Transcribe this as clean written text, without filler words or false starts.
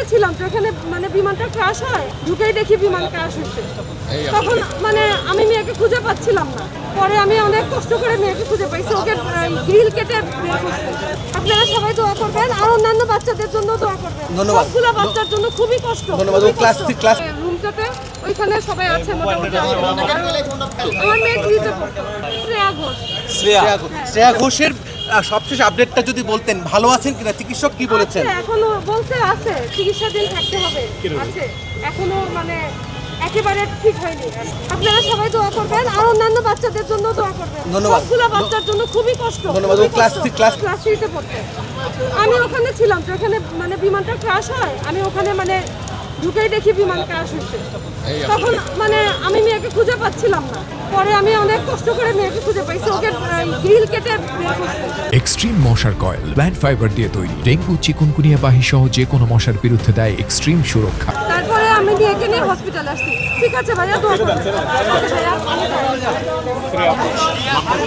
ওখানে ছিলাম তো, এখানে মানে বিমানটা ক্রাশ হয়, ঢুকেই দেখি বিমান ক্রাশ হচ্ছে। তখন মানে আমি মেয়েকে খুঁজে পাচ্ছিলাম না, পরে আমি অনেক কষ্ট করে মেয়েকে খুঁজে পাইছি, ওকে গ্রিল কেটে বের করছি। আপনারা সবাই দোয়া করবেন আর অন্যান্য বাচ্চাদের জন্য দোয়া করবেন। ধন্যবাদ। সবগুলো বাচ্চার জন্য খুবই কষ্ট। ধন্যবাদ। ও ক্লাস রুমটাতে ওইখানে সবাই আছে মোটামুটি। আমার মেয়ে গ্রিতে পড়তো, শ্রেয়া ঘোষ। শ্রেয়া ঘোষের সবশেষ আপডেটটা যদি বলতেন, ভালো আছেন কিনা, চিকিৎসক কি বলেছেন? আছে, এখনো বলছে আছে, চিকিৎসাধীন থাকতে হবে, আছে এখনো, মানে একেবারে ঠিক হয়নি। আপনারা সবাই দোয়া করবেন আর অন্যান্য বাচ্চাদের জন্য দোয়া করবেন। ধন্যবাদ। সবগুলো বাচ্চার জন্য খুবই কষ্ট। ধন্যবাদ। ও ক্লাস 3-তে পড়তে। আমি ওখানে ছিলাম তো, এখানে মানে বিমানটা ক্রাশ হয়, আমি ওখানে মানে ঢুকেই দেখি বিমান ক্রাশ হচ্ছে। তখন মানে আমি মেয়েকে খুঁজে পাচ্ছিলাম না, পরে আমি অনেক কষ্ট করে মেয়েকে খুঁজে পাইছি, ওকে গ্রিল কেটে বের করছি। এক্সট্রিম মশার কয়েল প্ল্যান্ট ফাইবার দিয়ে তৈরি, ডেঙ্গু চিকুনগুনিয়া বাহি সহ যে কোনো মশার বিরুদ্ধে দেয় এক্সট্রিম সুরক্ষা। তারপরে আমি মেয়েকে নিয়ে হসপিটালে আসছি। ঠিক আছে ভাইয়া, দোয়া করবেন। ওকে ভাইয়া, আমি